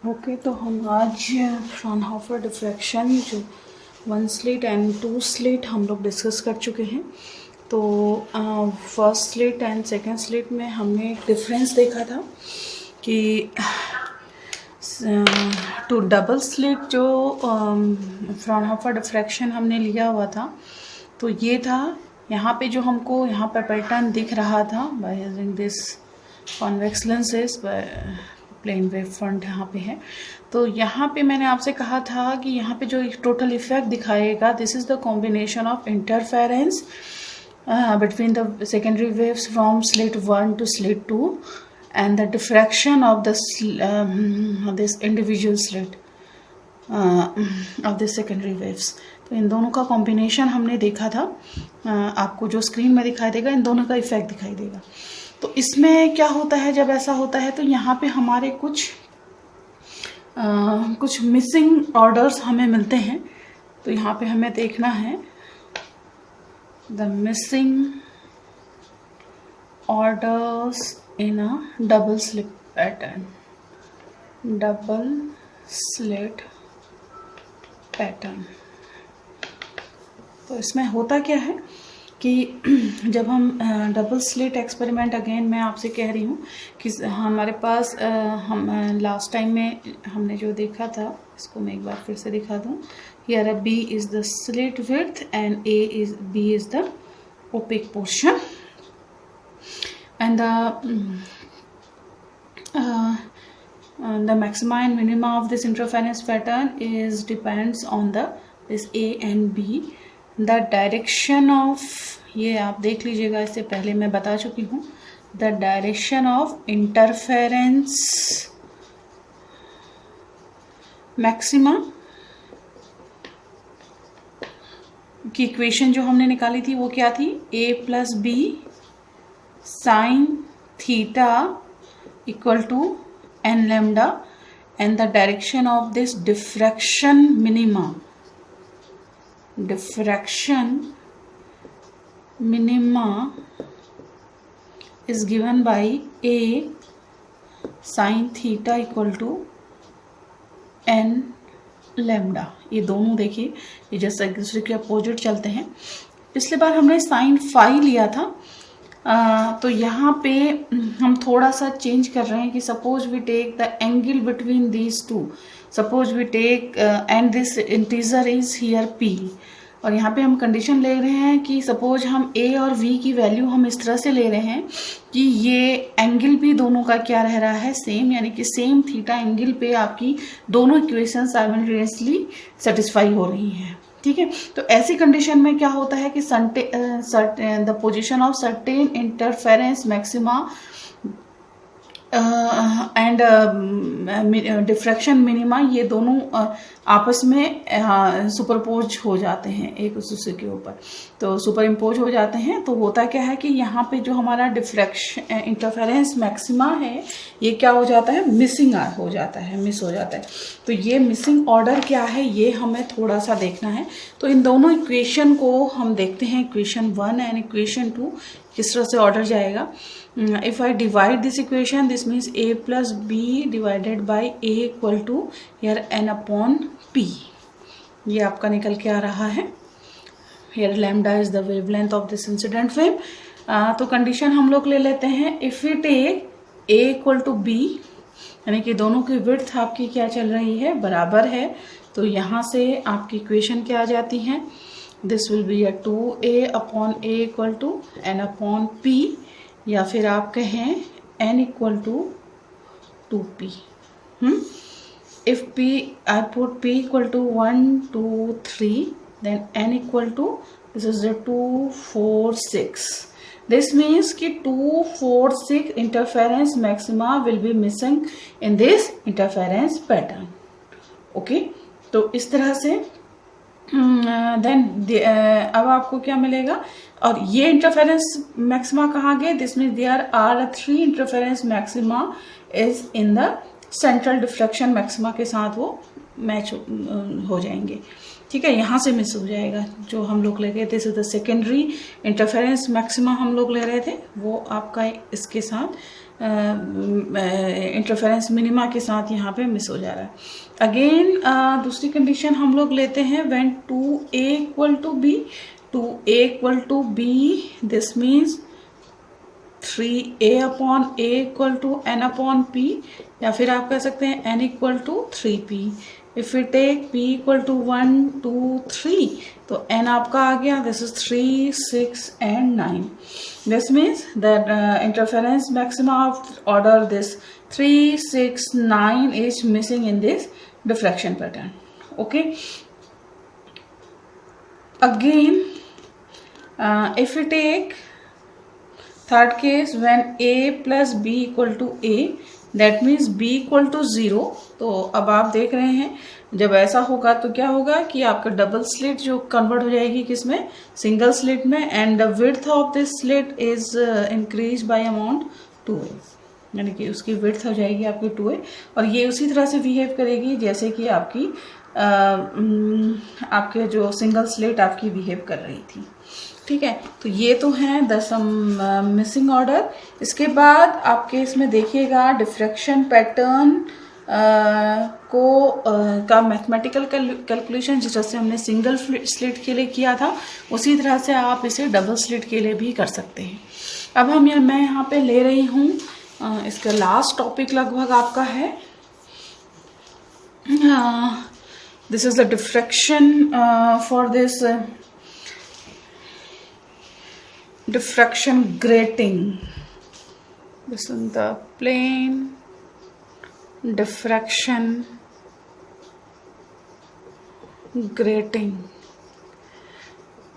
Okay, तो हम आज फ्रॉनहोफर डिफ्रैक्शन जो 1 स्लिट एंड 2 स्लिट हम लोग डिस्कस कर चुके हैं। तो first slit and second slit में हमने एक डिफरेंस देखा था कि टू डबल स्लिट जो फ्रॉनहोफर डिफ्रैक्शन हमने लिया हुआ था, तो ये था यहाँ पे जो हमको यहाँ पर पैटर्न दिख रहा था by using this convex lenses, plane wave front यहाँ पे है। तो यहाँ पे मैंने आपसे कहा था कि यहाँ पे जो एक टोटल इफेक्ट दिखाएगा, this is the combination of interference between the secondary waves from slit 1 to slit 2 and the diffraction of the this individual slit of the secondary waves। तो इन दोनों का कॉम्बिनेशन हमने देखा था। आपको जो स्क्रीन में दिखाई देगा, इन दोनों का इफेक्ट दिखाई देगा। तो इसमें क्या होता है, जब ऐसा होता है तो यहाँ पे हमारे कुछ मिसिंग ऑर्डर्स हमें मिलते हैं। तो यहाँ पे हमें देखना है the missing orders in a double slit pattern, double slit pattern। तो इसमें होता क्या है कि जब हम डबल स्लिट एक्सपेरिमेंट, अगेन मैं आपसे कह रही हूँ कि हमारे पास हम लास्ट टाइम में हमने जो देखा था, इसको मैं एक बार फिर से दिखा दूँ। Here a B is the slit width and B is the opaque portion, and the maxima and minima of this interference pattern is depends on this A and B। The direction of, ये आप देख लीजिएगा, इससे पहले मैं बता चुकी हूँ, the direction of interference maxima की इक्वेशन जो हमने निकाली थी वो क्या थी, a plus B sine theta equal to N lambda, and the direction of this diffraction minima is given by a sine theta equal to N lambda. ये दोनों देखिए, ये जैसे एक दूसरे के अपोजिट चलते हैं। पिछले बार हमने साइन फाई लिया था, तो यहाँ पे हम थोड़ा सा चेंज कर रहे हैं कि suppose we take the angle between these two, suppose we take and this integer is here P, और यहाँ पे हम कंडीशन ले रहे हैं कि सपोज हम ए और वी की वैल्यू हम इस तरह से ले रहे हैं कि ये एंगल भी दोनों का क्या रह रहा है, सेम, यानी कि सेम थीटा एंगल पे आपकी दोनों इक्वेशन साइमल्टेनियसली सेटिस्फाई हो रही हैं। ठीक है, तो ऐसी कंडीशन में क्या होता है कि the position of certain interference maxima and diffraction minima, ये दोनों आपस में सुपरपोज हो जाते हैं एक दूसरे के ऊपर। तो सुपर इम्पोज हो जाते हैं, तो होता क्या है कि यहाँ पे जो हमारा डिफ्रैक्शन इंटरफेरेंस मैक्सिमा है, ये क्या हो जाता है, मिस हो जाता है। तो ये मिसिंग ऑर्डर क्या है, ये हमें थोड़ा सा देखना है। तो इन दोनों इक्वेशन को हम देखते हैं, इक्वेशन 1 एंड इक्वेशन 2 किस तरह से ऑर्डर जाएगा। If I divide this equation, this means a plus B divided by a equal to here n upon p। ये आपका निकल के आ रहा है। Here lambda is the wavelength of this incident wave. तो कंडीशन हम लोग ले लेते हैं, if we take a equal to b, यानी कि दोनों की विड्थ आपकी क्या चल रही है, बराबर है। तो यहाँ से आपकी इक्वेशन क्या आ जाती है, this will be a 2a upon a equal to n upon p, या फिर आप कहें n equal to 2p। If p, I put p equal to 1, 2, 3, then n equal to, this is the 2, 4, 6. This means कि 2, 4, 6 interference maxima will be missing in this interference pattern. Okay, तो इस तरह से then अब आपको क्या मिलेगा, और ये इंटरफेरेंस मैक्सिमा कहाँ गए, this means there are 3 interference maxima is in the central deflection maxima के साथ वो मैच हो जाएंगे। ठीक है, यहाँ से मिस हो जाएगा। जो हम लोग ले गए थे द सेकेंडरी इंटरफेरेंस मैक्सिमा हम लोग ले रहे थे, वो आपका इसके साथ इंटरफेरेंस मिनिमा के साथ यहाँ पे मिस हो जा रहा है। अगेन दूसरी कंडीशन हम लोग लेते हैं when 2a equal to b, 2a equal to b, this means 3a upon a equal to n upon p, या फिर आप कह सकते हैं n equal to 3p। If we take p equal to 1 2 3, तो n आपका आ गया, this is 3 6 and 9। This means that interference maxima of order this 3 6 9 is missing in this diffraction pattern. Okay, again if we take third case when a plus b equal to a, that means b equal to 0, तो अब आप देख रहे हैं जब ऐसा होगा तो क्या होगा कि आपका डबल स्लिट जो कन्वर्ट हो जाएगी किसमें, सिंगल स्लिट में, and the width of this slit is increase by amount 2a, यानी कि उसकी विड्थ हो जाएगी आपकी 2a, और ये उसी तरह से बिहेव करेगी जैसे कि आपकी आपके जो सिंगल स्लिट आपकी बिहेव कर रही थी। ठीक है, तो ये तो है द सम मिसिंग ऑर्डर। इसके बाद आपके इसमें देखिएगा डिफ्रैक्शन पैटर्न का मैथमेटिकल कैलकुलेशन जिस तरह से हमने सिंगल स्लिट के लिए किया था, उसी तरह से आप इसे डबल स्लिट के लिए भी कर सकते हैं। अब मैं यहाँ पे ले रही हूँ इसका लास्ट टॉपिक लगभग आपका है, this is the diffraction for this diffraction grating. This is the plane diffraction grating.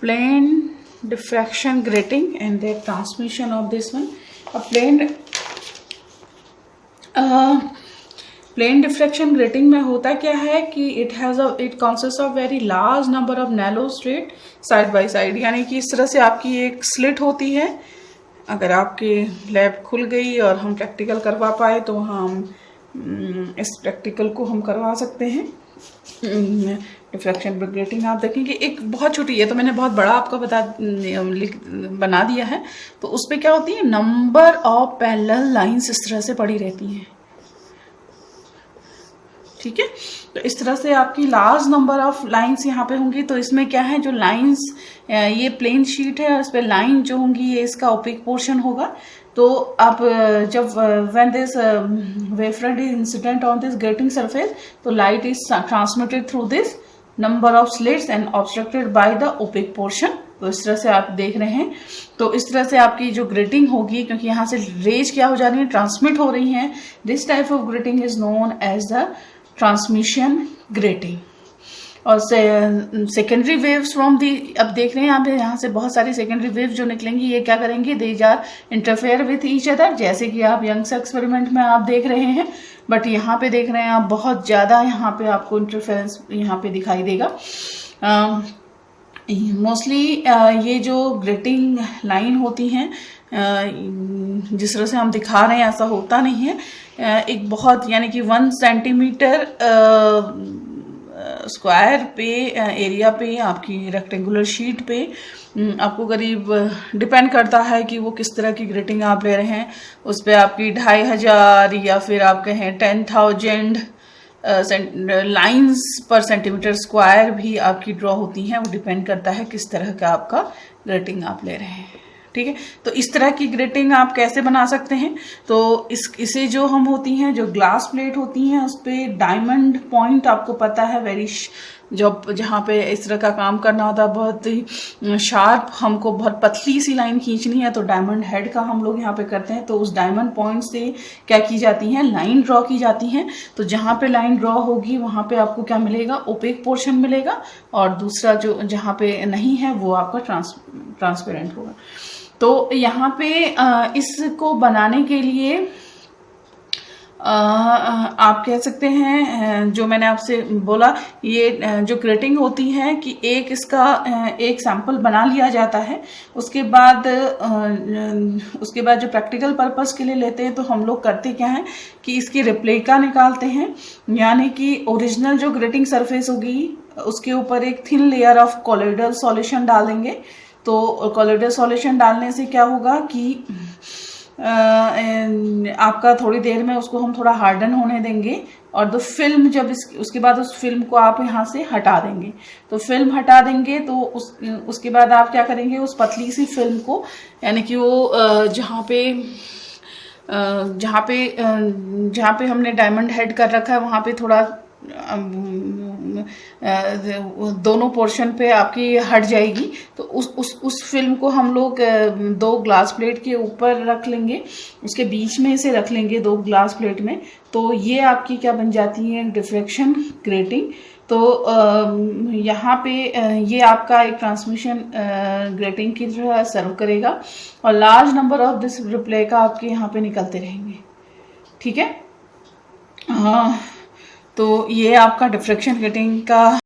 Plane diffraction grating and the transmission of this one. A plane diffraction grating में होता क्या है कि it consist of very large number of narrow slit side by side, यानी कि इस तरह से आपकी एक स्लिट होती है। अगर आपकी लैब खुल गई और हम प्रैक्टिकल करवा पाए तो हम इस प्रैक्टिकल को हम करवा सकते हैं। डिफ्रैक्शन ग्रेटिंग आप देखेंगे एक बहुत छोटी है, तो मैंने बहुत बड़ा आपको बना दिया है। तो उस पर क्या होती है, नंबर ऑफ पैरेलल लाइंस इस तरह से पड़ी रहती हैं। ठीक है, तो इस तरह से आपकी लार्ज नंबर ऑफ लाइंस यहाँ पे होंगी। तो इसमें क्या है, जो लाइंस, ये प्लेन शीट है और इस पे लाइन जो होंगी ये इसका ओपेक पोर्शन होगा। तो आप जब when this wavefront is incident on this grating surface, तो light is transmitted through this number of slits and obstructed by the opaque portion. तो इस तरह से आप देख रहे हैं। तो इस तरह से आपकी जो ग्रेटिंग होगी, क्योंकि यहाँ से रेज क्या हो जा रही है, ट्रांसमिट हो रही हैं, this type of grating is known as the transmission grating. और सेकेंडरी वेव्स फ्रॉम दी, अब देख रहे हैं आप यहाँ से बहुत सारी सेकेंडरी वेव जो निकलेंगी, ये क्या करेंगे, they are interfere with each other, जैसे कि आप यंग्स एक्सपेरिमेंट में आप देख रहे हैं। बट यहाँ पे देख रहे हैं आप बहुत ज़्यादा यहाँ पे आपको इंटरफेरेंस यहाँ पे दिखाई देगा। मोस्टली ये जो ग्रेटिंग लाइन होती हैं, जिस तरह से हम दिखा रहे हैं ऐसा होता नहीं है। एक बहुत, यानी कि 1 सेंटीमीटर स्क्वायर पे एरिया पे आपकी रेक्टेंगुलर शीट पे आपको करीब डिपेंड करता है कि वो किस तरह की ग्रेटिंग आप ले रहे हैं। उस पर आपकी 2500 या फिर आप कहें 10,000 लाइंस पर सेंटीमीटर स्क्वायर भी आपकी ड्रॉ होती हैं। वो डिपेंड करता है किस तरह का आपका ग्रेटिंग आप ले रहे हैं। ठीक है, तो इस तरह की ग्रेटिंग आप कैसे बना सकते हैं, तो इसे जो हम होती हैं, जो ग्लास प्लेट होती हैं, उस पर डायमंड पॉइंट आपको पता है, वेरी जहाँ पे इस तरह का काम करना होता है, बहुत ही शार्प, हमको बहुत पतली सी लाइन खींचनी है, तो डायमंड हेड का हम लोग यहाँ पे करते हैं। तो उस डायमंड पॉइंट से क्या की जाती हैं, लाइन ड्रॉ की जाती हैं। तो जहाँ पे लाइन ड्रॉ होगी वहाँ पे आपको क्या मिलेगा, ओपेक पोर्शन मिलेगा, और दूसरा जो जहाँ पे नहीं है वो आपका ट्रांसपेरेंट होगा। तो यहाँ पे इसको बनाने के लिए आप कह सकते हैं जो मैंने आपसे बोला, ये जो ग्रेटिंग होती है कि एक सैंपल बना लिया जाता है, उसके बाद जो प्रैक्टिकल पर्पस के लिए लेते हैं तो हम लोग करते क्या है कि इसकी रेप्लिका निकालते हैं, यानी कि ओरिजिनल जो ग्रेटिंग सरफेस होगी उसके ऊपर एक thin layer of colloidal solution डाल देंगे। तो कोलोइडल सॉल्यूशन डालने से क्या होगा कि आपका थोड़ी देर में उसको हम थोड़ा हार्डन होने देंगे, और तो फिल्म उसके बाद उस फिल्म को आप यहाँ से हटा देंगे। तो फिल्म हटा देंगे तो उसके बाद आप क्या करेंगे, उस पतली सी फिल्म को, यानी कि वो जहाँ पे हमने डायमंड हेड कर रखा है वहाँ पे थोड़ा दोनों पोर्शन पे आपकी हट जाएगी। तो उस फिल्म को हम लोग 2 ग्लास प्लेट के ऊपर रख लेंगे, उसके बीच में इसे रख लेंगे 2 ग्लास प्लेट में। तो ये आपकी क्या बन जाती है, डिफ्रैक्शन ग्रेटिंग। तो यहाँ पे ये आपका एक ट्रांसमिशन ग्रेटिंग की तरह सर्व करेगा, और large number of this replica आपके यहाँ पे निकलते रहेंगे। ठीक है, हाँ। तो ये आपका डिफ्रैक्शन ग्रेटिंग का